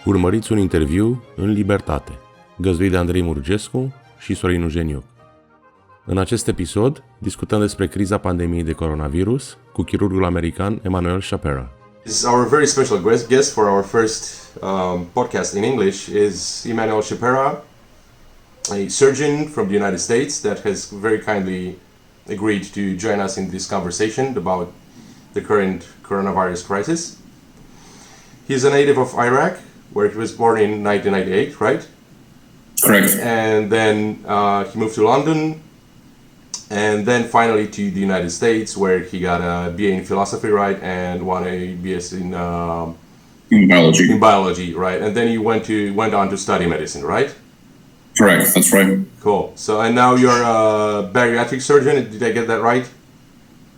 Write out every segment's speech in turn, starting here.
Urmăriți un interviu în libertate, găzduit de Andrei Murgescu și Sorin Ujeniuc. În acest episod discutăm despre criza pandemiei de coronavirus cu chirurgul american Emmanuel Shapira. Our very special guest for our first podcast in English is Emmanuel Shapira, a surgeon from the United States that has very kindly agreed to join us in this conversation about the current coronavirus crisis. He's a native of Iraq, where he was born in 1998, right? Correct. And then he moved to London, and then finally to the United States, where he got a BA in philosophy, right, and won a BS in biology. In biology, right? And then he went on to study medicine, right? Correct. That's right. Cool. So, and now you're a bariatric surgeon. Did I get that right?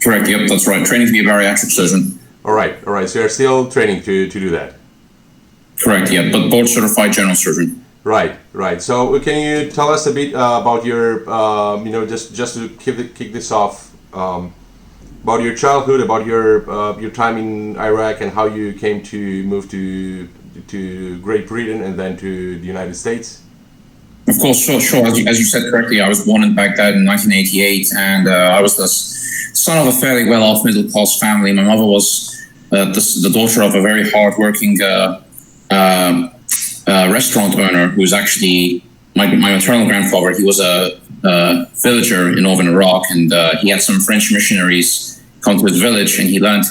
Correct. Yep, that's right. Training to be a bariatric surgeon. All right. So you're still training to do that. Correct. Yeah, but board certified general surgeon. Right. So can you tell us a bit about your, just to kick this off, about your childhood, about your time in Iraq, and how you came to move to Great Britain and then to the United States? Of course, sure. As you said correctly, I was born in Baghdad in 1988, and I was the son of a fairly well-off middle-class family. My mother was the daughter of a very hard-working restaurant owner who was actually my maternal grandfather. He was a villager in northern Iraq, and he had some French missionaries come to his village, and he learned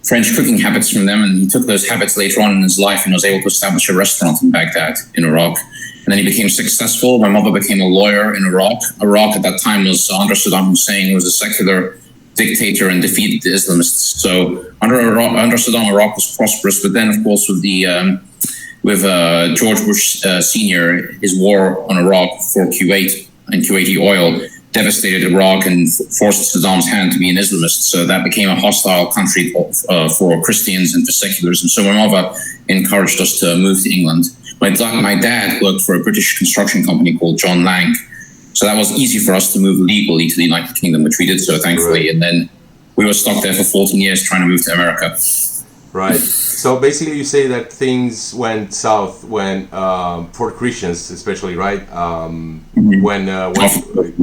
French cooking habits from them, and he took those habits later on in his life and was able to establish a restaurant in Baghdad in Iraq. And then he became successful. My mother became a lawyer in Iraq. Iraq at that time was under Saddam Hussein, who was a secular dictator and defeated the Islamists. So under Saddam, Iraq was prosperous, but then of course with George Bush Sr., his war on Iraq for Kuwait and Kuwaiti oil devastated Iraq and forced Saddam's hand to be an Islamist. So that became a hostile country for Christians and for seculars. And so my mother encouraged us to move to England. My dad worked for a British construction company called John Lang. So that was easy for us to move legally to the United Kingdom, which we did so, thankfully. Right. And then we were stuck there for 14 years trying to move to America. Right. So basically you say that things went south when, for Christians especially, right? When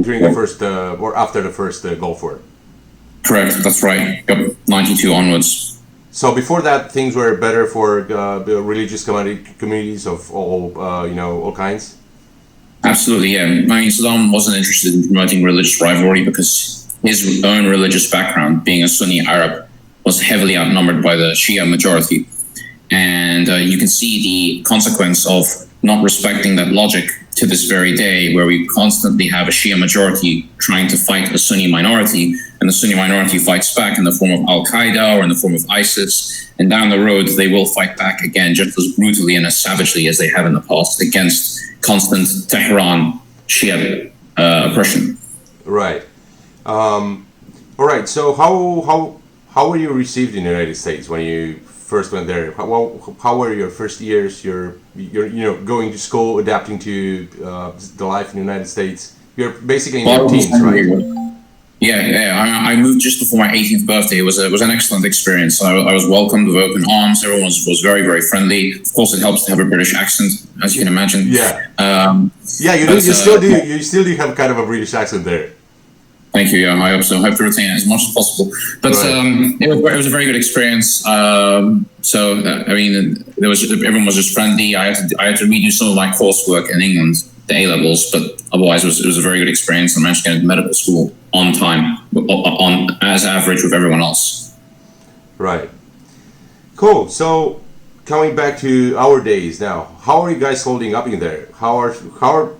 during the first, or after the first Gulf War. Correct. That's right. Yep. 92 onwards. So before that, things were better for the religious communities of all kinds? Absolutely, yeah. I mean, Saddam wasn't interested in promoting religious rivalry because his own religious background, being a Sunni Arab, was heavily outnumbered by the Shia majority. And you can see the consequence of not respecting that logic to this very day, where we constantly have a Shia majority trying to fight a Sunni minority, and the Sunni minority fights back in the form of Al-Qaeda or in the form of ISIS. And down the road, they will fight back again just as brutally and as savagely as they have in the past against constant Tehran Shia oppression. Right. All right. So how were you received in the United States when you first went there? How were your first years? You're going to school, adapting to the life in the United States. You're basically in your teens, right? Yeah. I moved just before my 18th birthday. It was an excellent experience. I was welcomed with open arms. Everyone was very, very friendly. Of course, it helps to have a British accent, as you can imagine. Yeah. You still do have kind of a British accent there. Thank you. Yeah, I hope so. I hope to retain it as much as possible. But right. It was a very good experience. I mean, everyone was just friendly. I had to redo some of my coursework in England, the A levels, but otherwise it was a very good experience. I managed to get into medical school on time, on as average with everyone else. Right. Cool. So coming back to our days now, how are you guys holding up in there? How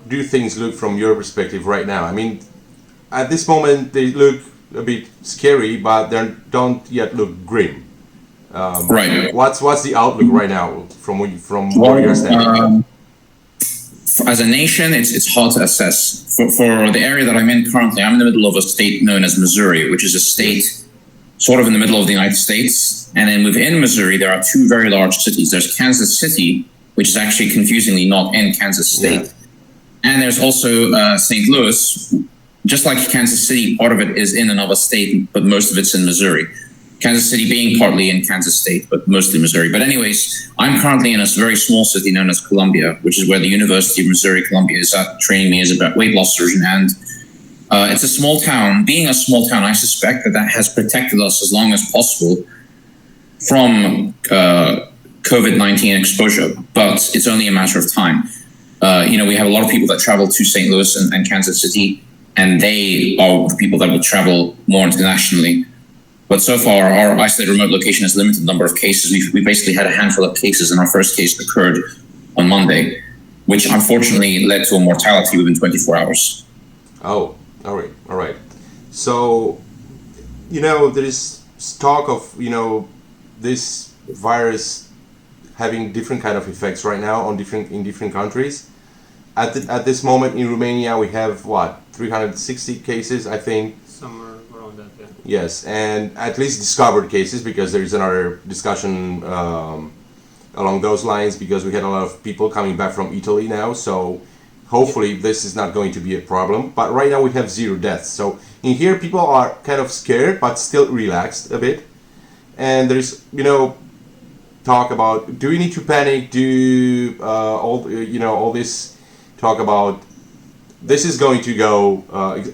do things look from your perspective right now? I mean, at this moment they look a bit scary, but they don't yet look grim. Right. What's the outlook right now from where you're standing? As a nation, it's hard to assess. For the area that I'm in currently, I'm in the middle of a state known as Missouri, which is a state sort of in the middle of the United States. And then within Missouri, there are two very large cities. There's Kansas City, which is actually confusingly not in Kansas State. Yeah. And there's also St. Louis. Just like Kansas City, part of it is in another state, but most of it's in Missouri. Kansas City being partly in Kansas State, but mostly Missouri. But anyways, I'm currently in a very small city known as Columbia, which is where the University of Missouri-Columbia is at, training me as a weight loss surgeon. And it's a small town. Being a small town, I suspect that has protected us as long as possible from COVID-19 exposure, but it's only a matter of time. We have a lot of people that travel to St. Louis and Kansas City, and they are the people that will travel more internationally. But so far, our isolated remote location has limited number of cases. We basically had a handful of cases, and our first case occurred on Monday, which unfortunately led to a mortality within 24 hours. Oh, all right. So, there is talk of, this virus having different kind of effects right now in different countries. At this moment in Romania, we have 360 cases, I think. Somewhere around that, yeah. Yes, and at least discovered cases, because there is another discussion along those lines, because we had a lot of people coming back from Italy now, so hopefully this is not going to be a problem. But right now we have 0 deaths. So in here people are kind of scared, but still relaxed a bit. And there's, talk about, do we need to panic? All this talk about this is going to go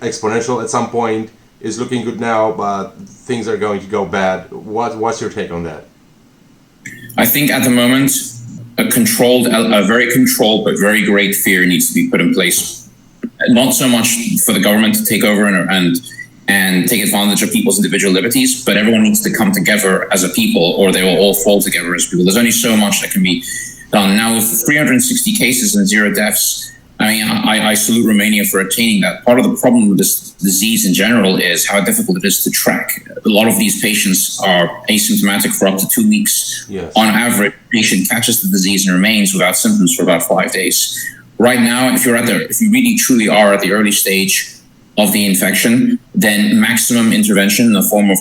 exponential at some point. Is looking good now, but things are going to go bad. What's your take on that? I think at the moment, a very controlled but very great fear needs to be put in place. Not so much for the government to take over and take advantage of people's individual liberties, but everyone needs to come together as a people, or they will all fall together as people. There's only so much that can be done. Now, with 360 cases and 0 deaths, I salute Romania for attaining that. Part of the problem with this disease in general is how difficult it is to track. A lot of these patients are asymptomatic for up to 2 weeks. Yes. On average, a patient catches the disease and remains without symptoms for about 5 days. Right now, if you really truly are at the early stage of the infection, then maximum intervention in the form of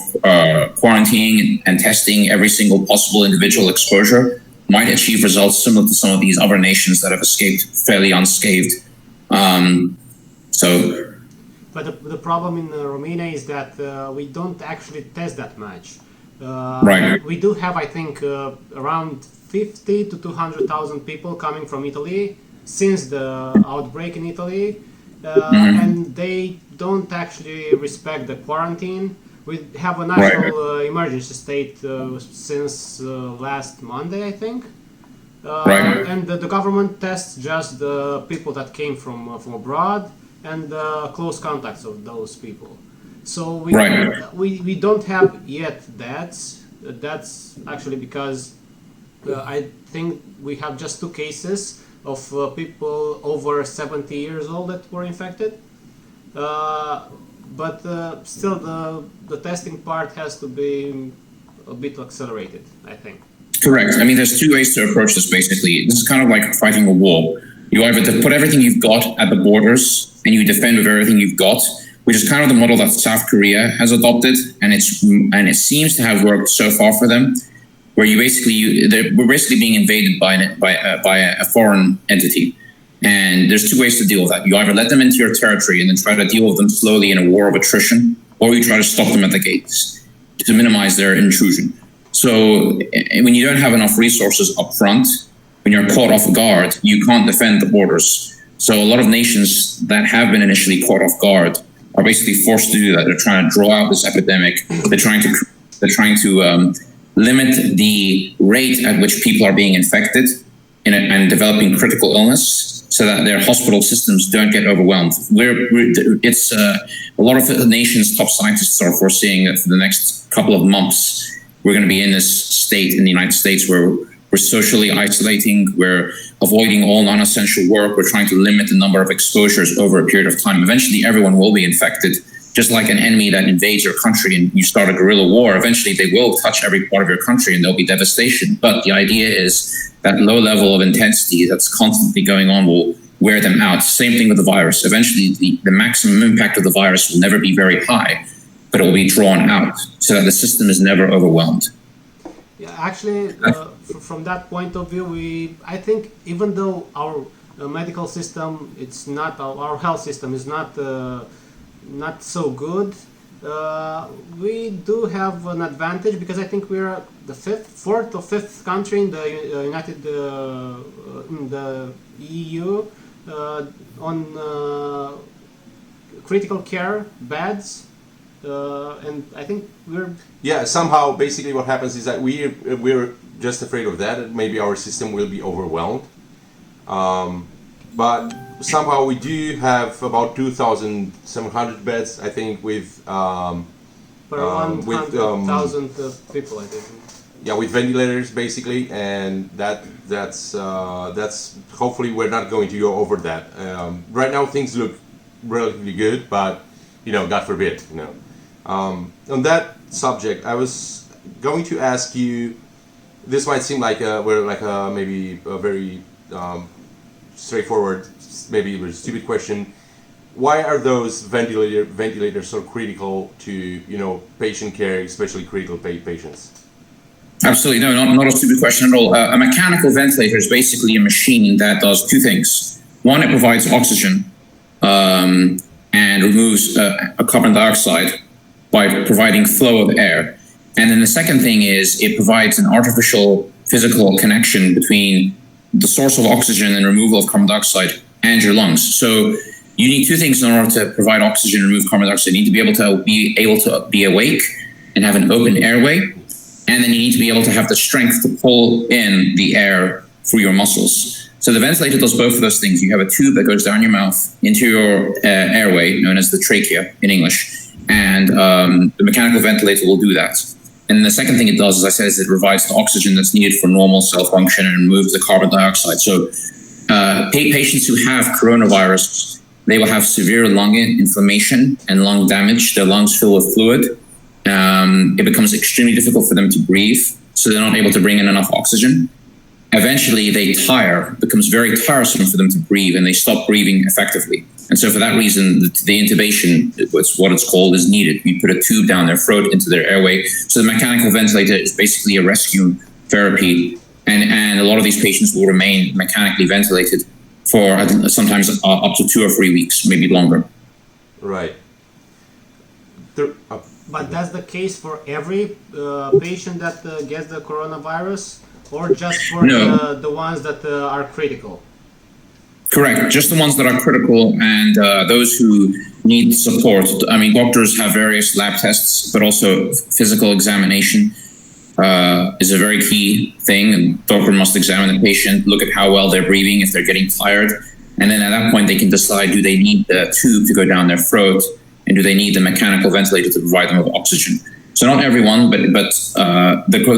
quarantining and testing every single possible individual exposure might achieve results similar to some of these other nations that have escaped fairly unscathed. But the problem in Romania is that we don't actually test that much. Right. We do have, I think, around 50 to 200,000 people coming from Italy since the outbreak in Italy, and they don't actually respect the quarantine. We have a national emergency state since last Monday, I think. And the government tests just the people that came from abroad and close contacts of those people. So we don't have yet deaths. That's actually because I think we have just 2 cases of people over 70 years old that were infected. But still the testing part has to be a bit accelerated, I think. Correct. I mean, there's 2 ways to approach this, basically. This is kind of like fighting a war. You either put everything you've got at the borders and you defend with everything you've got, which is kind of the model that South Korea has adopted, and it seems to have worked so far for them, where we're basically being invaded by a foreign entity. And there's 2 ways to deal with that. You either let them into your territory and then try to deal with them slowly in a war of attrition, or you try to stop them at the gates to minimize their intrusion. So when you don't have enough resources up front, when you're caught off guard, you can't defend the borders. So a lot of nations that have been initially caught off guard are basically forced to do that. They're trying to draw out this epidemic. They're trying to limit the rate at which people are being infected and developing critical illness, so that their hospital systems don't get overwhelmed. A lot of the nation's top scientists are foreseeing that for the next couple of months, we're going to be in this state in the United States where we're socially isolating, we're avoiding all non-essential work, we're trying to limit the number of exposures over a period of time. Eventually, everyone will be infected. Just like an enemy that invades your country and you start a guerrilla war, eventually they will touch every part of your country and there'll be devastation. But the idea is that low level of intensity that's constantly going on will wear them out. Same thing with the virus. Eventually, the maximum impact of the virus will never be very high, but it will be drawn out so that the system is never overwhelmed. Yeah, actually, from that point of view, I think even though our medical system, it's not our health system is not so good, We do have an advantage because I think we're the fourth or fifth country in the in the EU on critical care beds, and I think we're somehow basically what happens is that we're just afraid of that. Maybe our system will be overwhelmed, but somehow we do have about 2,700 beds, I think, with per 100,000 people, I think. Yeah, with ventilators basically, and that's hopefully we're not going to go over that. Right now things look relatively good, but God forbid. On that subject, I was going to ask you. This might seem like maybe a very straightforward, maybe a stupid question. Why are those ventilators so critical to patient care, especially critical patients? Absolutely, no, not a stupid question at all. A mechanical ventilator is basically a machine that does two things. One, it provides oxygen and removes carbon dioxide by providing flow of air. And then the second thing is it provides an artificial physical connection between the source of oxygen and removal of carbon dioxide and your lungs. So you need two things in order to provide oxygen and remove carbon dioxide. You need to be able to be awake and have an open airway. And then you need to be able to have the strength to pull in the air through your muscles. So the ventilator does both of those things. You have a tube that goes down your mouth into your airway, known as the trachea in English. And the mechanical ventilator will do that. And the second thing it does, as I said, is it provides the oxygen that's needed for normal cell function and removes the carbon dioxide. So patients who have coronavirus, they will have severe lung inflammation and lung damage. Their lungs fill with fluid. It becomes extremely difficult for them to breathe, so they're not able to bring in enough oxygen. Eventually, they tire. It becomes very tiresome for them to breathe, and they stop breathing effectively. And so for that reason, the intubation, what it's called, is needed. We put a tube down their throat into their airway. So the mechanical ventilator is basically a rescue therapy. And a lot of these patients will remain mechanically ventilated for sometimes up to 2 or 3 weeks, maybe longer. Right. But that's the case for every patient that gets the coronavirus, or just for the ones that are critical? Correct. Just the ones that are critical and those who need support. I mean, doctors have various lab tests, but also physical examination is a very key thing. And doctor must examine the patient, look at how well they're breathing, if they're getting tired. And then at that point, they can decide, do they need the tube to go down their throat? And do they need the mechanical ventilator to provide them with oxygen? So not everyone, but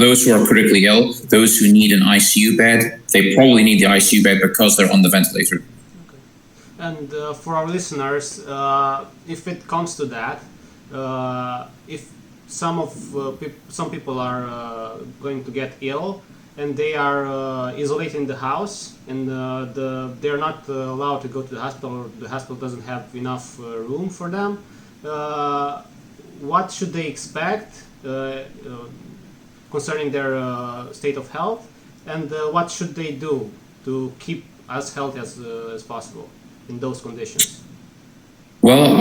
those who are critically ill, those who need an ICU bed, they probably need the ICU bed because they're on the ventilator. Okay. And for our listeners, if it comes to that, if some people are going to get ill and they are isolated in the house and they're not allowed to go to the hospital, or the hospital doesn't have enough room for them, what should they expect concerning their state of health, and what should they do to keep as healthy as possible in those conditions? Well,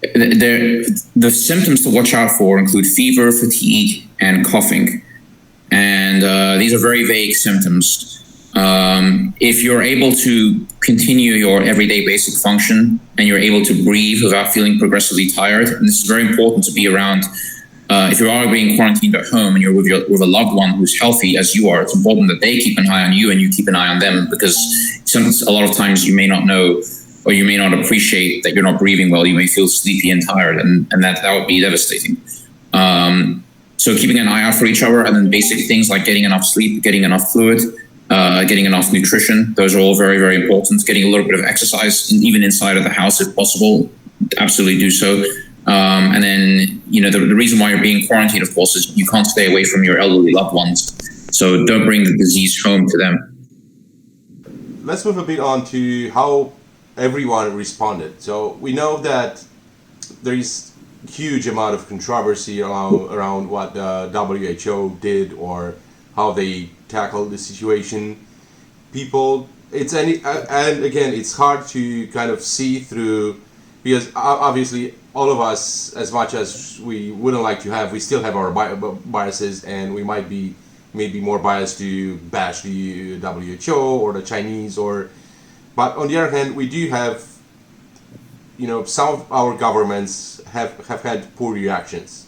the symptoms to watch out for include fever, fatigue, and coughing. And these are very vague symptoms. If you're able to continue your everyday basic function and you're able to breathe without feeling progressively tired, and this is very important to be around. If you are being quarantined at home and you're with a loved one who's healthy as you are, it's important that they keep an eye on you and you keep an eye on them, because a lot of times you may not know or you may not appreciate that you're not breathing well. You may feel sleepy and tired, and that would be devastating. So keeping an eye out for each other, and then basic things like getting enough sleep, getting enough fluid, getting enough nutrition. Those are all very, very important. Getting a little bit of exercise, even inside of the house if possible, absolutely do so. And then, the reason why you're being quarantined, of course, is you can't stay away from your elderly loved ones. So don't bring the disease home to them. Let's move a bit on to how everyone responded. So we know that there is huge amount of controversy around what the WHO did or how they tackled the situation. And again, it's hard to kind of see through, because obviously all of us, as much as we wouldn't like to have, we still have our biases, and we might be maybe more biased to bash the WHO or the Chinese, but on the other hand, we do have, some of our governments have had poor reactions.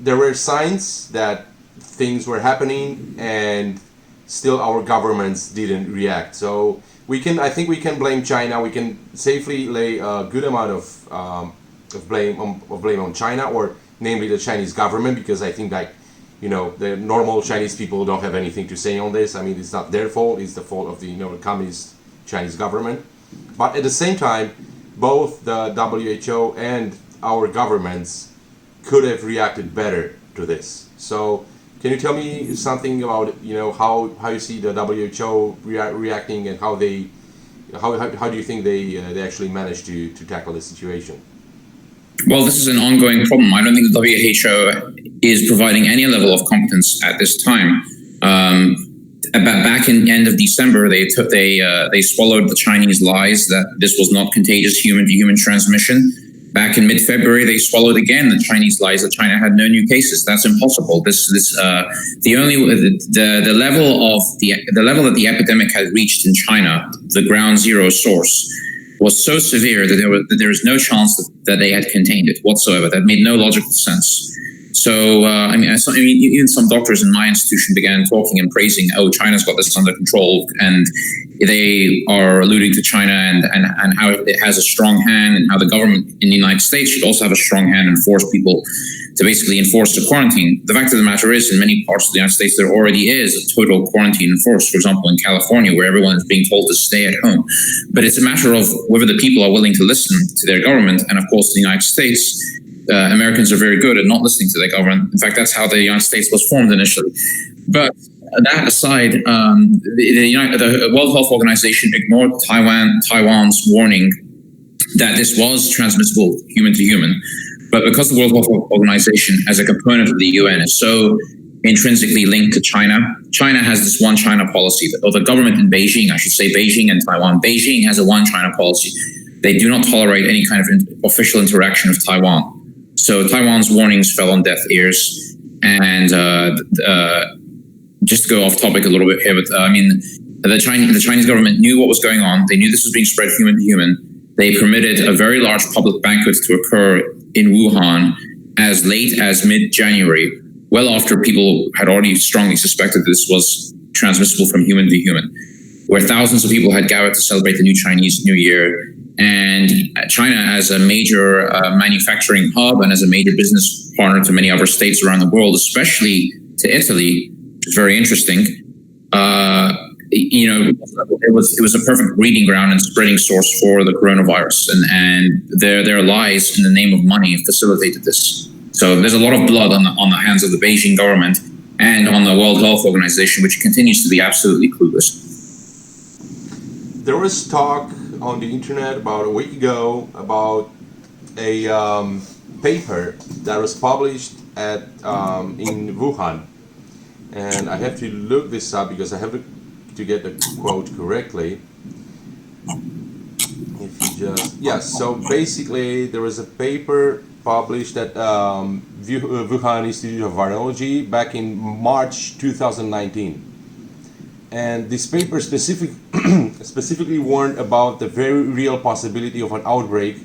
There were signs that things were happening, and still our governments didn't react. So I think we can blame China. We can safely lay a good amount of blame on China, or namely the Chinese government, because I think that the normal Chinese people don't have anything to say on this. I mean, it's not their fault. It's the fault of the communist Chinese government. But at the same time, both the WHO and our governments could have reacted better to this. So can you tell me something about how you see the WHO reacting, and how do you think they actually managed to tackle the situation? Well, this is an ongoing problem. I don't think the WHO is providing any level of competence at this time. Back in the end of December, they swallowed the Chinese lies that this was not contagious human-to-human transmission. Back in mid-February, they swallowed again the Chinese lies that China had no new cases. That's impossible. The level that the epidemic had reached in China, the ground zero source, was so severe that there was no chance that they had contained it whatsoever. That made no logical sense. So, even some doctors in my institution began talking and praising, China's got this under control, and they are alluding to China and how it has a strong hand, and how the government in the United States should also have a strong hand and force people to basically enforce the quarantine. The fact of the matter is, in many parts of the United States, there already is a total quarantine enforced. For example, in California, where everyone is being told to stay at home. But it's a matter of whether the people are willing to listen to their government. And of course, the United States, Americans are very good at not listening to their government. In fact, that's how the United States was formed initially. But that aside, the World Health Organization ignored Taiwan's warning that this was transmissible human to human. But because the World Health Organization, as a component of the UN, is so intrinsically linked to China, China has this one China policy, or the government in Beijing, I should say Beijing and Taiwan. Beijing has a one China policy. They do not tolerate any kind of official interaction with Taiwan. So Taiwan's warnings fell on deaf ears. And just to go off topic a little bit here, but the Chinese government knew what was going on. They knew this was being spread human to human. They permitted a very large public banquet to occur in Wuhan as late as mid-January, well after people had already strongly suspected this was transmissible from human to human, where thousands of people had gathered to celebrate the new Chinese New Year. And China, as a major manufacturing hub and as a major business partner to many other states around the world, especially to Italy, which is very interesting, it was a perfect breeding ground and spreading source for the coronavirus, and their lies in the name of money facilitated this. So there's a lot of blood on the hands of the Beijing government and on the World Health Organization, which continues to be absolutely clueless. There was talk on the internet about a week ago about a paper that was published in Wuhan, and I have to look this up because I have to get the quote correctly. So basically there was a paper published at Wuhan Institute of Virology back in March 2019. And this paper specifically warned about the very real possibility of an outbreak,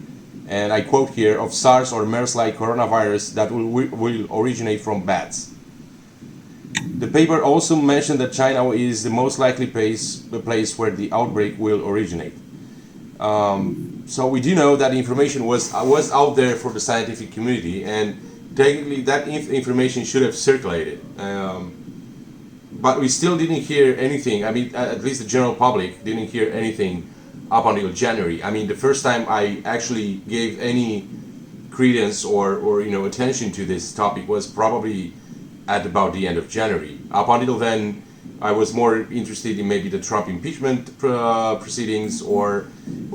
and I quote here, of SARS or MERS-like coronavirus that will originate from bats. The paper also mentioned that China is the most likely the place where the outbreak will originate. So we do know that information was out there for the scientific community, and technically that information should have circulated. But we still didn't hear anything. I mean, at least the general public didn't hear anything up until January. I mean, the first time I actually gave any credence or attention to this topic was probably at about the end of January. Up until then, I was more interested in maybe the Trump impeachment proceedings or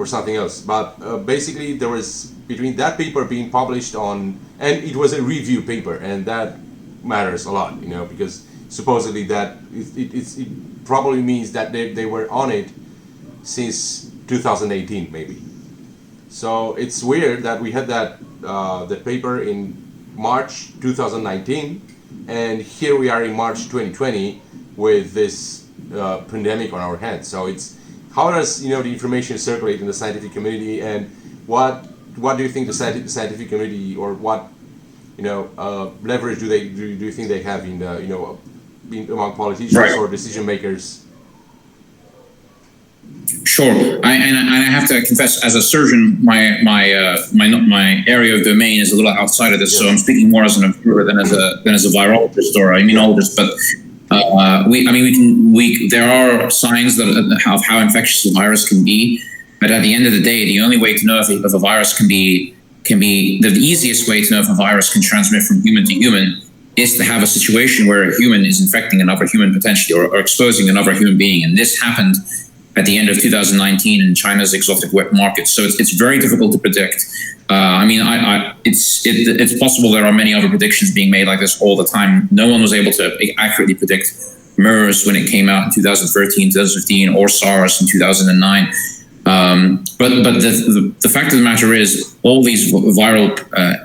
something else. But basically, there was, between that paper being published and it was a review paper, and that matters a lot, because supposedly that it probably means that they were on it since 2018 maybe. So it's weird that we had that the paper in March 2019, and here we are in March 2020 with this pandemic on our hands. So it's how does the information circulate in the scientific community, and what do you think the scientific community, or what leverage do you think they have in the among politicians Right. or decision makers? Sure, and I have to confess, as a surgeon, my area of domain is a little outside of this, so I'm speaking more as an observer than as a virologist or immunologist. But there are signs of how infectious the virus can be. But at the end of the day, the only way to know if a virus can be the easiest way to know if a virus can transmit from human to human is to have a situation where a human is infecting another human potentially, or exposing another human being, and this happened at the end of 2019 in China's exotic wet market. So it's very difficult to predict. It's possible there are many other predictions being made like this all the time. No one was able to accurately predict MERS when it came out in 2013, 2015, or SARS in 2009. But the fact of the matter is, all these viral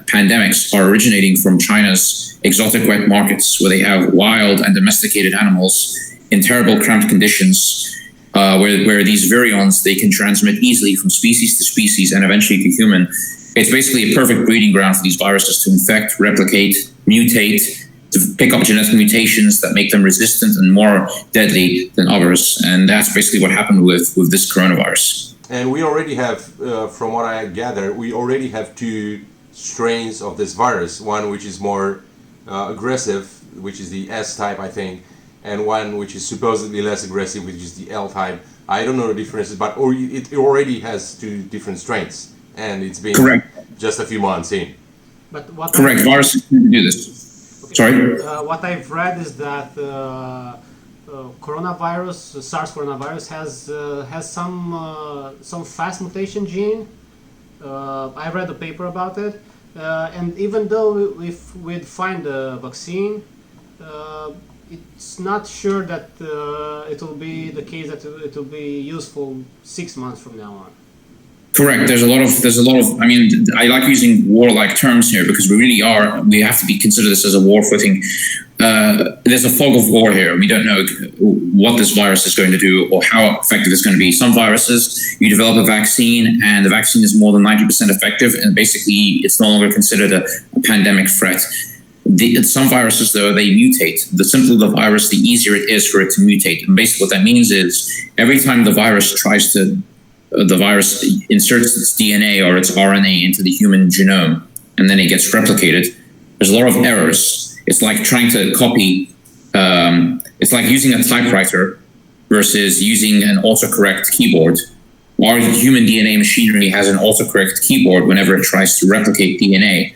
pandemics are originating from China's exotic wet markets, where they have wild and domesticated animals in terrible cramped conditions, where these virions, they can transmit easily from species to species and eventually to human. It's basically a perfect breeding ground for these viruses to infect, replicate, mutate, to pick up genetic mutations that make them resistant and more deadly than others. And that's basically what happened with this coronavirus. And we already have, from what I gather, we already have two strains of this virus. One which is more aggressive, which is the S type, I think, and one which is supposedly less aggressive, which is the L type. I don't know the differences, but it already has two different strains, and it's been Correct. just a few months in. But what Correct. Viruses can do this. Okay. Sorry? What I've read is that SARS coronavirus has some fast mutation gene. I read a paper about it, and even though if we'd find a vaccine, it's not sure that it will be the case that it will be useful 6 months from now on. Correct. There's a lot of. I mean, I like using warlike terms here because we have to consider this as a war footing. There's a fog of war here. We don't know what this virus is going to do or how effective it's going to be. Some viruses, you develop a vaccine and the vaccine is more than 90% effective, and basically it's no longer considered a pandemic threat. Some viruses, though, they mutate. The simpler the virus, the easier it is for it to mutate. And basically what that means is every time the virus inserts its DNA or its RNA into the human genome, and then it gets replicated, there's a lot of errors. It's like trying to copy, it's like using a typewriter versus using an autocorrect keyboard. Our human DNA machinery has an autocorrect keyboard whenever it tries to replicate DNA.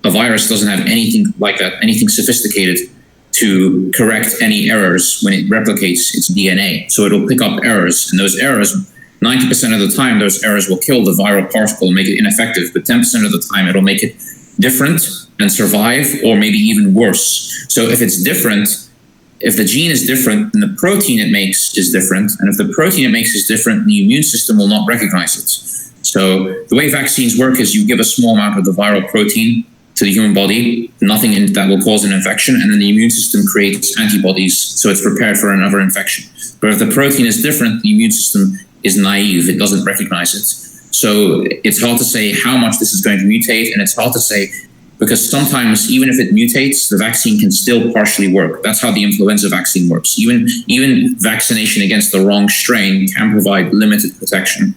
A virus doesn't have anything like that, anything sophisticated to correct any errors when it replicates its DNA. So it'll pick up errors, and those errors, 90% of the time, those errors will kill the viral particle and make it ineffective, but 10% of the time it'll make it different and survive, or maybe even worse. So if it's different, if the gene is different, then the protein it makes is different. And if the protein it makes is different, the immune system will not recognize it. So the way vaccines work is you give a small amount of the viral protein to the human body, nothing that will cause an infection, and then the immune system creates antibodies, so it's prepared for another infection. But if the protein is different, the immune system is naive, it doesn't recognize it. So it's hard to say how much this is going to mutate, and it's hard to say because sometimes even if it mutates, the vaccine can still partially work. That's how the influenza vaccine works. Even vaccination against the wrong strain can provide limited protection.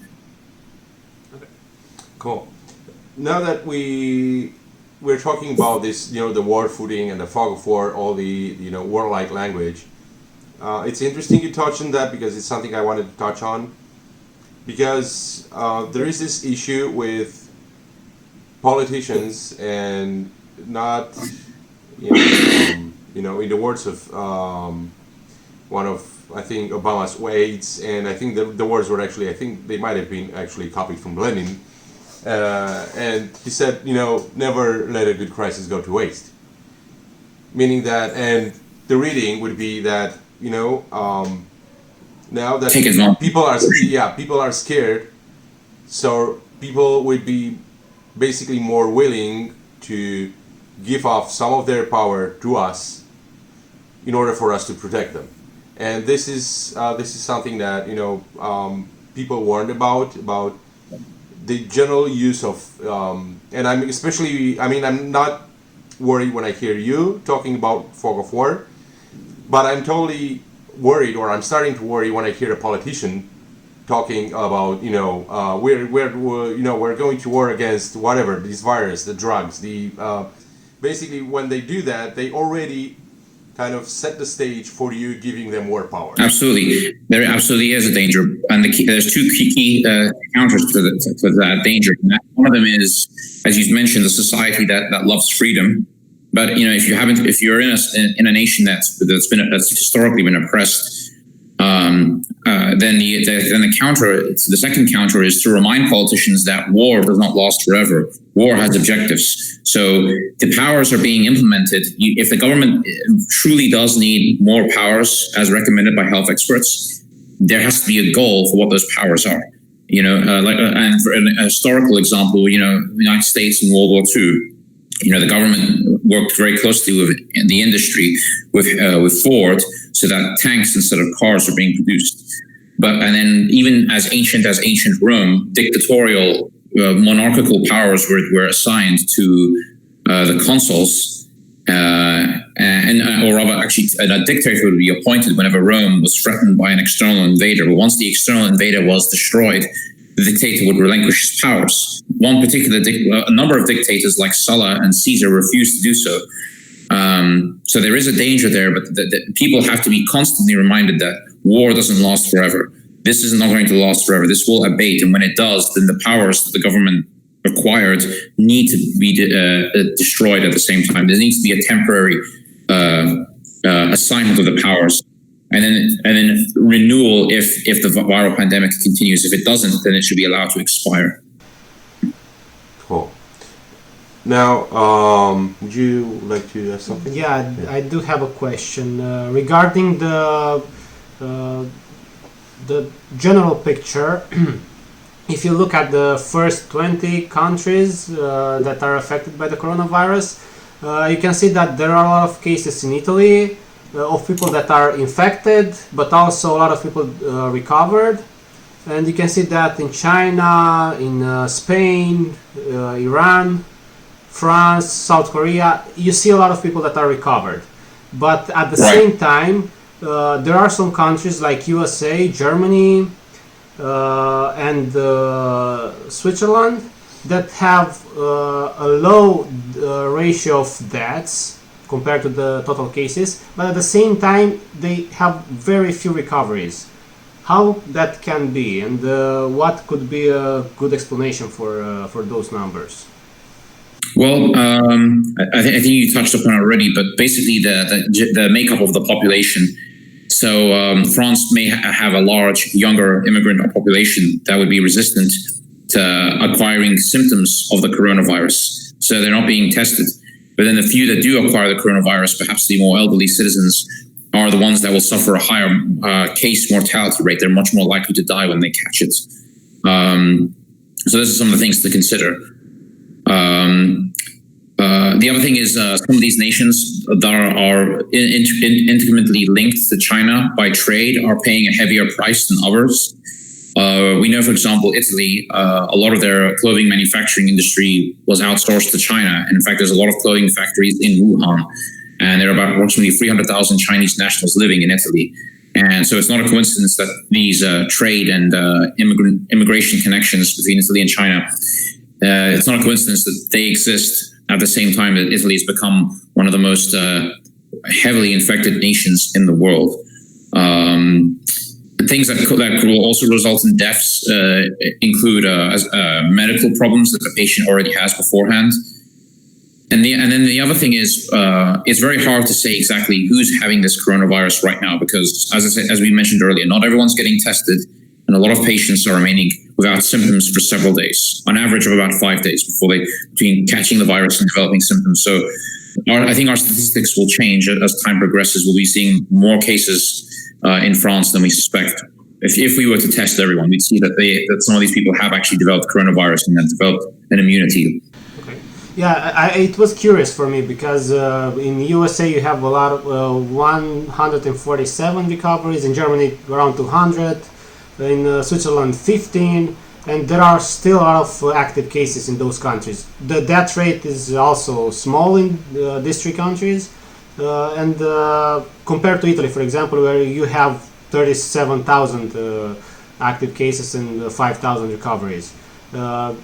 Okay. Cool. Now that we're talking about this, the war footing and the fog of war, all the, warlike language. It's interesting you touch on that because it's something I wanted to touch on. Because there is this issue with politicians and not, in the words of one of, I think, Obama's aides, and I think the words were actually, I think they might have been actually copied from Lenin. And he said, never let a good crisis go to waste. Meaning that, and the reading would be that, now that people are scared, so people would be basically more willing to give off some of their power to us in order for us to protect them. And this is something that people warned about the general use of and I'm not worried when I hear you talking about fog of war, but I'm totally worried, or I'm starting to worry when I hear a politician talking about we're going to war against whatever, this virus, the drugs, basically when they do that, they already kind of set the stage for you giving them more power. Absolutely, there absolutely is a danger, and there's two key counters to that danger. One of them is, as you mentioned, the society that loves freedom. But if you're in a nation that's historically been oppressed, then the second counter is to remind politicians that war does not last forever. War has objectives. So the powers are being implemented. If the government truly does need more powers, as recommended by health experts, there has to be a goal for what those powers are. And for a historical example, the United States in World War II. The government worked very closely with the industry, with Ford, so that tanks instead of cars are being produced. And then even as ancient Rome, dictatorial, monarchical powers were assigned to the consuls, or rather, actually, a dictator would be appointed whenever Rome was threatened by an external invader. But once the external invader was destroyed, the dictator would relinquish his powers. A number of dictators like Sulla and Caesar refused to do so. So there is a danger there, but people have to be constantly reminded that war doesn't last forever. This is not going to last forever. This will abate, and when it does, then the powers that the government acquired need to be destroyed at the same time. There needs to be a temporary assignment of the powers. And then renewal if the viral pandemic continues. If it doesn't, then it should be allowed to expire. Cool. Now, would you like to ask something? Yeah, I do have a question regarding the general picture. If you look at the first 20 countries that are affected by the coronavirus, you can see that there are a lot of cases in Italy of people that are infected, but also a lot of people recovered. And you can see that in China, in Spain, Iran, France, South Korea, you see a lot of people that are recovered. But at the same time, there are some countries like USA, Germany, and Switzerland that have a low ratio of deaths compared to the total cases, but at the same time they have very few recoveries. How that can be, and what could be a good explanation for those numbers? Well, I think you touched upon it already, but basically the makeup of the population. So France may have a large younger immigrant population that would be resistant to acquiring symptoms of the coronavirus, so they're not being tested. But then the few that do acquire the coronavirus, perhaps the more elderly citizens, are the ones that will suffer a higher case mortality rate. They're much more likely to die when they catch it. So those are some of the things to consider. The other thing is some of these nations that are intimately linked to China by trade are paying a heavier price than others. We know, for example, Italy, a lot of their clothing manufacturing industry was outsourced to China. And in fact, there's a lot of clothing factories in Wuhan. And there are about approximately 300,000 Chinese nationals living in Italy. And so it's not a coincidence that these trade and immigration connections between Italy and China, it's not a coincidence that they exist at the same time that Italy has become one of the most heavily infected nations in the world. Things that will also result in deaths include medical problems that the patient already has beforehand. And then the other thing is, it's very hard to say exactly who's having this coronavirus right now, because as we mentioned earlier, not everyone's getting tested, and a lot of patients are remaining without symptoms for several days, on average of about 5 days between catching the virus and developing symptoms. So I think our statistics will change as time progresses. We'll be seeing more cases in France than we suspect. if we were to test everyone, we'd see that some of these people have actually developed coronavirus and have developed an immunity. Okay. Yeah, it was curious for me because in the USA you have a lot of 147 recoveries, in Germany around 200, in Switzerland 15, and there are still a lot of active cases in those countries. The death rate is also small in these three countries, and compared to Italy, for example, where you have 37,000 active cases and 5,000 recoveries. Yeah,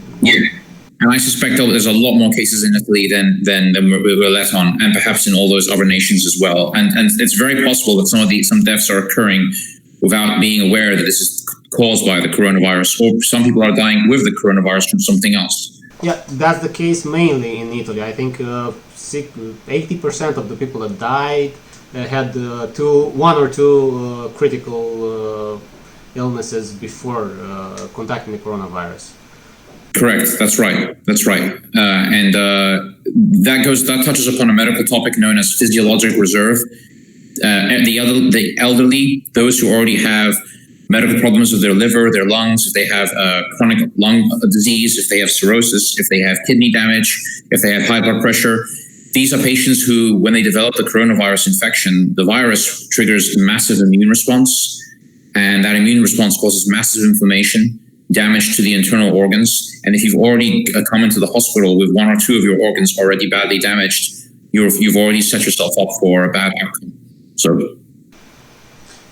and I suspect there's a lot more cases in Italy than we're let on, and perhaps in all those other nations as well. And it's very possible that some deaths are occurring without being aware that this is caused by the coronavirus, or some people are dying with the coronavirus from something else. Yeah, that's the case mainly in Italy. I think 80% of the people that died had one or two critical illnesses before contacting the coronavirus. Correct. That's right. And that touches upon a medical topic known as physiologic reserve. The elderly, those who already have medical problems with their liver, their lungs, if they have chronic lung disease, if they have cirrhosis, if they have kidney damage, if they have high blood pressure. These are patients who, when they develop the coronavirus infection, the virus triggers a massive immune response, and that immune response causes massive inflammation, damage to the internal organs. And if you've already come into the hospital with one or two of your organs already badly damaged, you've already set yourself up for a bad outcome. So,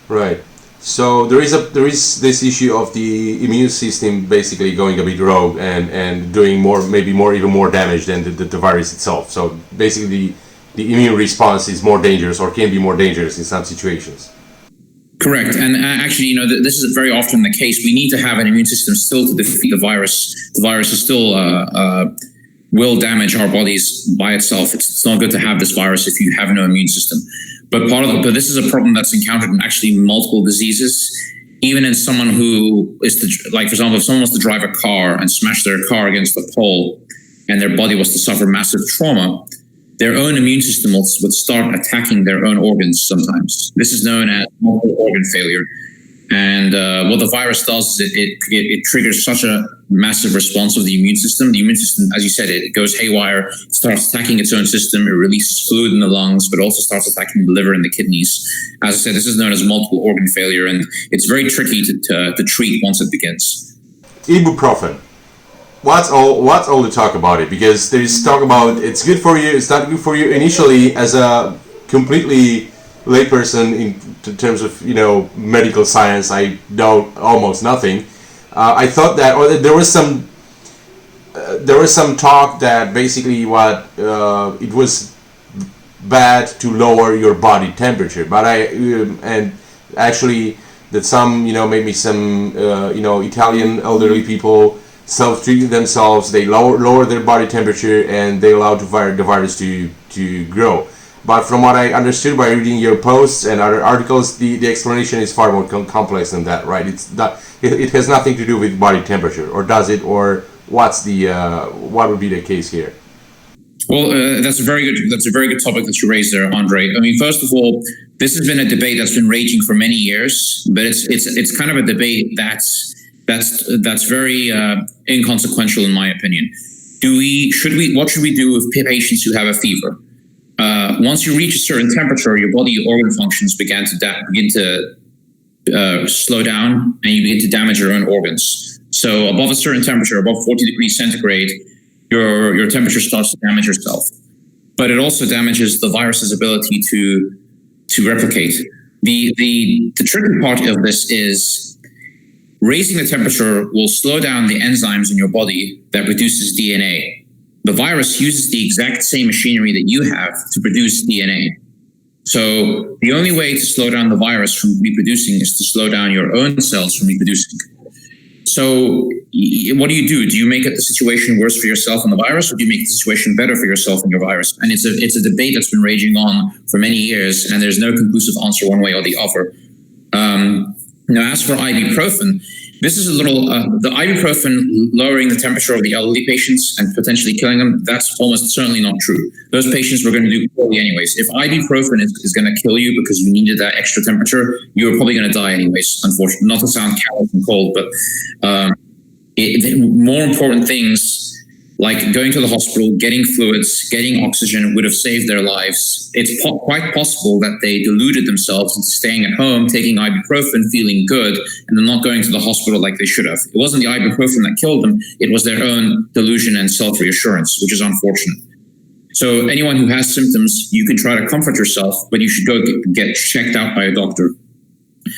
right. So there is this issue of the immune system basically going a bit rogue and doing even more damage than the virus itself. So basically the immune response is more dangerous, or can be more dangerous in some situations. Correct. And actually, this is very often the case. We need to have an immune system still to defeat the virus. The virus is still will damage our bodies by itself. It's not good to have this virus if you have no immune system. But this is a problem that's encountered in actually multiple diseases. Even in someone who is for example, if someone was to drive a car and smash their car against a pole, and their body was to suffer massive trauma, their own immune system would start attacking their own organs sometimes. This is known as multiple organ failure. And what the virus does is it triggers such a massive response of the immune system. The immune system, as you said, it goes haywire, it starts attacking its own system, it releases fluid in the lungs, but also starts attacking the liver and the kidneys. As I said, this is known as multiple organ failure, and it's very tricky to treat once it begins. Ibuprofen. What's all the talk about it? Because there's talk about it's good for you, it's not good for you. Initially, as a completely layperson in terms of medical science, I know almost nothing. I thought that, or there was some talk that basically it was bad to lower your body temperature, but and actually that some maybe some Italian elderly people self-treating themselves, they lower their body temperature and they allow the virus to grow. But from what I understood by reading your posts and other articles, the explanation is far more complex than that, right? It has nothing to do with body temperature, or does it? Or what would be the case here? Well, that's a very good topic that you raised there, Andre. I mean, first of all, this has been a debate that's been raging for many years, but it's kind of a debate that's very inconsequential in my opinion. What should we do with patients who have a fever? Once you reach a certain temperature, your organ functions begin to slow down, and you begin to damage your own organs. So above a certain temperature, above 40 degrees centigrade, your temperature starts to damage yourself. But it also damages the virus's ability to replicate. The tricky part of this is raising the temperature will slow down the enzymes in your body that produces DNA. The virus uses the exact same machinery that you have to produce DNA. So the only way to slow down the virus from reproducing is to slow down your own cells from reproducing. So what do? Do you make it the situation worse for yourself and the virus, or do you make the situation better for yourself and your virus? And it's a debate that's been raging on for many years, and there's no conclusive answer one way or the other. Now, as for ibuprofen, this is a little, the ibuprofen lowering the temperature of the elderly patients and potentially killing them, that's almost certainly not true. Those patients were going to do poorly anyways. If ibuprofen is going to kill you because you needed that extra temperature, you're probably going to die anyways, unfortunately. Not to sound callous and cold, but more important things like going to the hospital, getting fluids, getting oxygen would have saved their lives. It's quite possible that they deluded themselves into staying at home, taking ibuprofen, feeling good, and then not going to the hospital like they should have. It wasn't the ibuprofen that killed them, it was their own delusion and self-reassurance, which is unfortunate. So anyone who has symptoms, you can try to comfort yourself, but you should go get checked out by a doctor.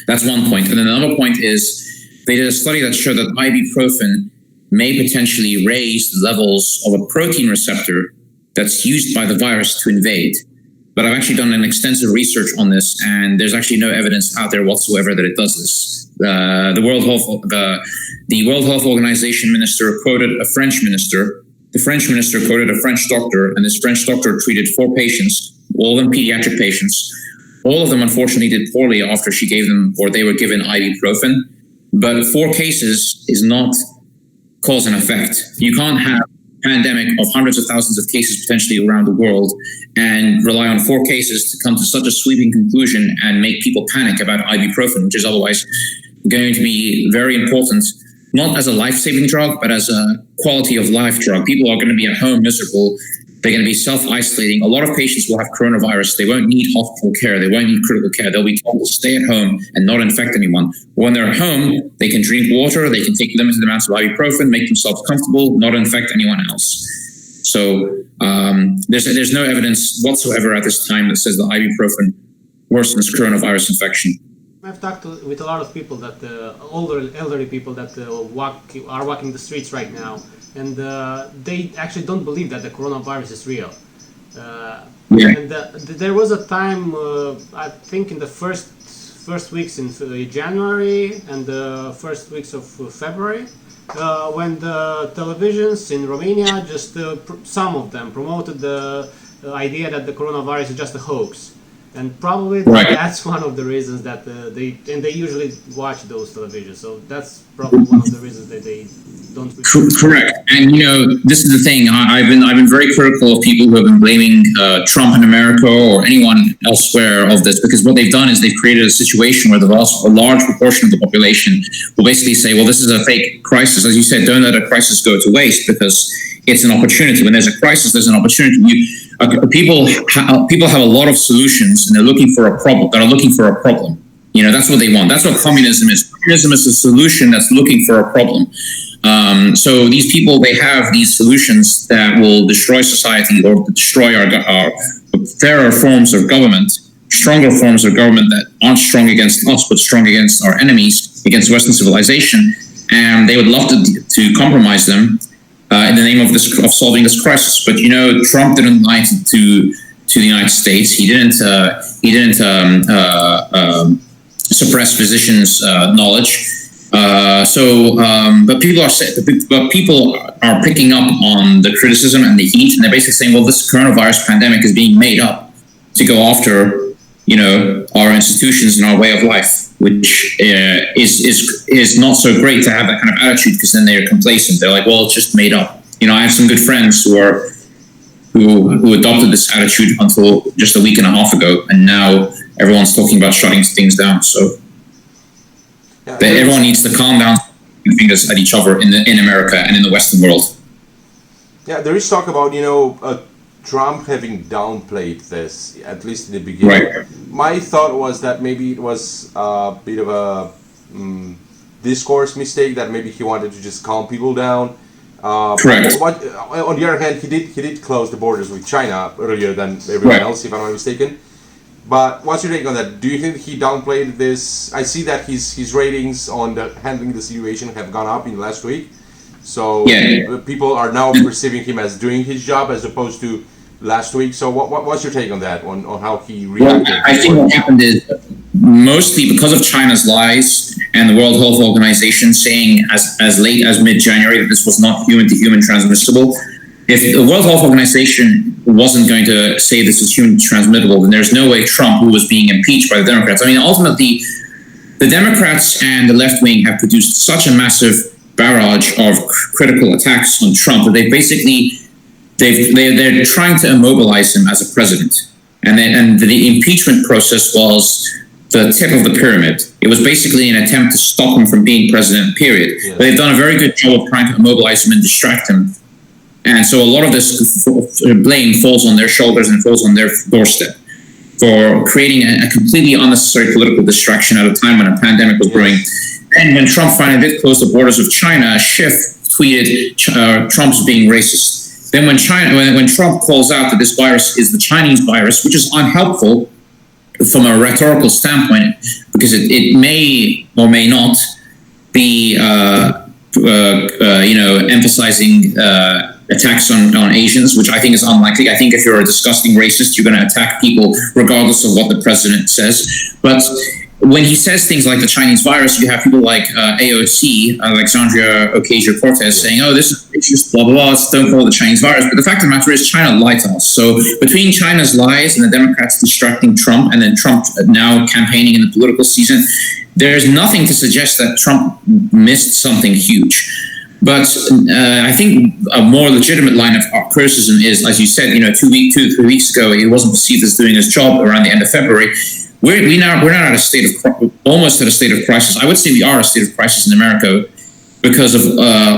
That's one point. And then another point is, they did a study that showed that ibuprofen may potentially raise the levels of a protein receptor that's used by the virus to invade. But I've actually done an extensive research on this, and there's actually no evidence out there whatsoever that it does this. The World Health Organization minister quoted a French minister. The French minister quoted a French doctor, and this French doctor treated 4 patients, all of them pediatric patients. All of them, unfortunately, did poorly after she gave them, or they were given ibuprofen. But 4 cases is not cause and effect. You can't have a pandemic of hundreds of thousands of cases potentially around the world and rely on 4 cases to come to such a sweeping conclusion and make people panic about ibuprofen, which is otherwise going to be very important, not as a life-saving drug, but as a quality of life drug. People are going to be at home miserable. They're going to be self-isolating. A lot of patients will have coronavirus. They won't need hospital care. They won't need critical care. They'll be told to stay at home and not infect anyone. When they're at home, they can drink water. They can take limited amounts of ibuprofen, make themselves comfortable, not infect anyone else. So there's no evidence whatsoever at this time that says that ibuprofen worsens coronavirus infection. I've talked with a lot of people that elderly people that are walking the streets right now, and they actually don't believe that the coronavirus is real. And there was a time, I think in the first weeks in January and the first weeks of February, when the televisions in Romania, just some of them promoted the idea that the coronavirus is just a hoax. And probably that's one of the reasons that they usually watch those televisions. So that's probably one of the reasons that they don't. Correct. And this is the thing. I've been very critical of people who have been blaming Trump in America or anyone elsewhere of this, because what they've done is they've created a situation where a large proportion of the population will basically say, well, this is a fake crisis. As you said, don't let a crisis go to waste, because it's an opportunity. When there's a crisis, there's an opportunity. People have a lot of solutions, and they're looking for a problem. That's what they want. That's what communism is. Communism is a solution that's looking for a problem. So these people, they have these solutions that will destroy society or destroy our fairer forms of government, stronger forms of government that aren't strong against us, but strong against our enemies, against Western civilization. And they would love to compromise them in the name of solving this crisis. But Trump didn't lie to the United States. He didn't suppress physicians' knowledge. But people are picking up on the criticism and the heat, and they're basically saying, well, this coronavirus pandemic is being made up to go after our institutions and our way of life, which is not so great to have that kind of attitude, because then they're complacent. They're like, well, it's just made up. I have some good friends who adopted this attitude until just a week and a half ago, and now everyone's talking about shutting things down. So everyone needs to calm down, point fingers at each other in America and in the Western world. Yeah, there is talk about Trump having downplayed this, at least in the beginning. Right. My thought was that maybe it was a bit of a discourse mistake, that maybe he wanted to just calm people down. Correct. On the other hand, he did close the borders with China earlier than everyone else, if I'm not mistaken. But what's your take on that? Do you think he downplayed this? I see that his ratings on handling the situation have gone up in the last week. So people are now perceiving him as doing his job as opposed to last week. So what's your take on that, on how he reacted? Well, I think what happened is mostly because of China's lies and the World Health Organization saying as late as mid-January that this was not human-to-human transmissible. If the World Health Organization wasn't going to say this is human transmittable, then there's no way Trump, who was being impeached by the Democrats. I mean, ultimately, the Democrats and the left wing have produced such a massive barrage of critical attacks on Trump that they're trying to immobilize him as a president. And the impeachment process was the tip of the pyramid. It was basically an attempt to stop him from being president, period. Yes. But they've done a very good job of trying to immobilize him and distract him. And so a lot of this blame falls on their shoulders and falls on their doorstep for creating a completely unnecessary political distraction at a time when a pandemic was brewing. And when Trump finally did close the borders of China, Schiff tweeted Trump's being racist. Then when Trump calls out that this virus is the Chinese virus, which is unhelpful from a rhetorical standpoint, because it may or may not be emphasizing attacks on Asians, which I think is unlikely. I think if you're a disgusting racist, you're going to attack people regardless of what the president says. But when he says things like the Chinese virus, you have people like AOC, Alexandria Ocasio-Cortez, saying, "Oh, this is racist, blah, blah, blah, don't call it the Chinese virus." But the fact of the matter is China lied to us. So between China's lies and the Democrats distracting Trump, and then Trump now campaigning in the political season, there's nothing to suggest that Trump missed something huge. But I think a more legitimate line of criticism is, as you said, 2 to 3 weeks ago, he wasn't perceived as doing his job around the end of February. We're now at a state of almost at a state of crisis. I would say we are a state of crisis in America because of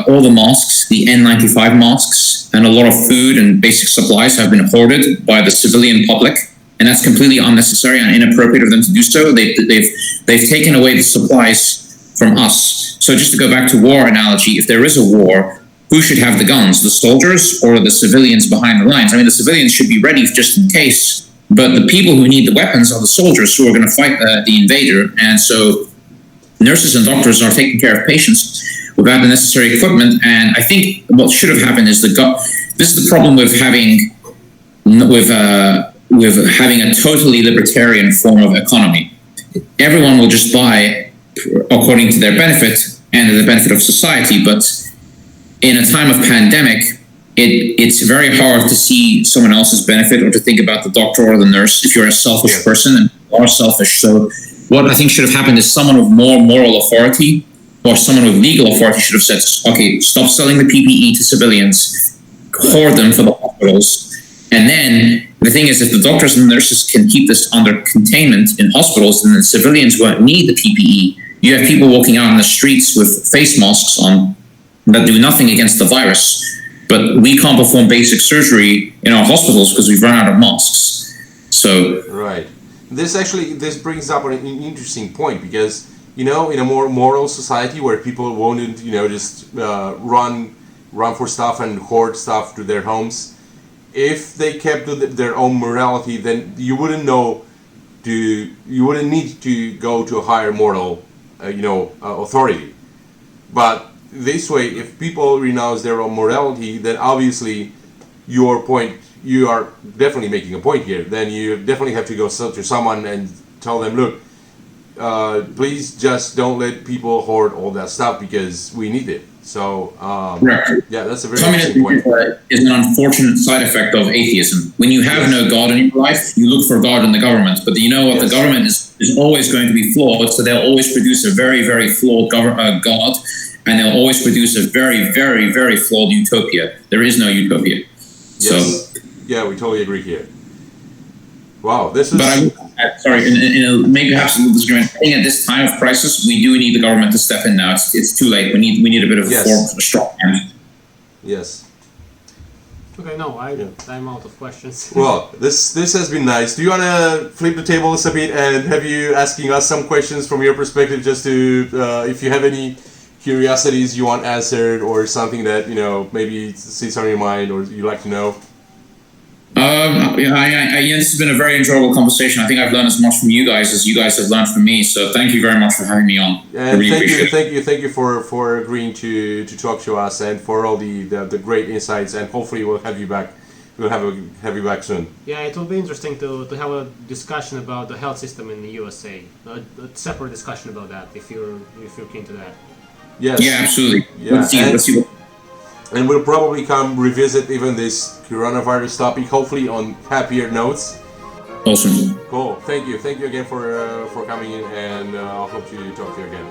all the masks, the N95 masks, and a lot of food and basic supplies have been hoarded by the civilian public, and that's completely unnecessary and inappropriate of them to do so. They've taken away the supplies from us. So just to go back to war analogy, if there is a war, who should have the guns, the soldiers or the civilians behind the lines? I mean, the civilians should be ready just in case, but the people who need the weapons are the soldiers who are going to fight the invader. And so nurses and doctors are taking care of patients without the necessary equipment. And I think what should have happened is this is the problem with having a totally libertarian form of economy. Everyone will just buy according to their benefit and the benefit of society. But in a time of pandemic, it's very hard to see someone else's benefit or to think about the doctor or the nurse if you're a selfish person, and you are selfish. So what I think should have happened is someone with more moral authority or someone with legal authority should have said, okay, stop selling the PPE to civilians, hoard them for the hospitals. And then the thing is, if the doctors and nurses can keep this under containment in hospitals, then the civilians won't need the PPE. You have people walking out on the streets with face masks on that do nothing against the virus, but we can't perform basic surgery in our hospitals because we've run out of masks. So right, this brings up an interesting point, because in a more moral society where people won't just run for stuff and hoard stuff to their homes, if they kept their own morality, then you wouldn't need to go to a higher moral authority. But this way, if people renounce their own morality, then obviously you are definitely making a point here. Then you definitely have to go to someone and tell them, look, please just don't let people hoard all that stuff because we need it. So yeah, that's a very interesting point. Is an unfortunate side effect of atheism. When you have no God in your life, you look for God in the government. But you know what? The government is always going to be flawed, so they'll always produce a very, very flawed God, and they'll always produce a very, very, very flawed utopia. There is no utopia. Yes. So, yeah, we totally agree here. Wow, this is... But maybe perhaps a little disagreement. I think at this time of crisis, we do need the government to step in now. It's too late. We need a bit of a strong hand. Yes. Okay, no, I'm out of questions. Well, this has been nice. Do you want to flip the tables a bit and have you asking us some questions from your perspective, just to, if you have any curiosities you want answered or something that, maybe sits on your mind or you like to know? This has been a very enjoyable conversation. I think I've learned as much from you guys as you guys have learned from me. So thank you very much for having me on. And thank you for agreeing to talk to us and for all the great insights. And hopefully we'll have you back. We'll have you back soon. Yeah, it will be interesting to have a discussion about the health system in the USA. A separate discussion about that, if you're keen to that. Yes. Yeah, absolutely. Yeah. Let's see. And we'll probably come revisit even this coronavirus topic, hopefully on happier notes. Awesome. Cool. Thank you again for coming in, and I hope to talk to you again.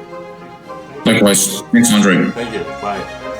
Likewise. Thanks, Andre. Thank you. Bye.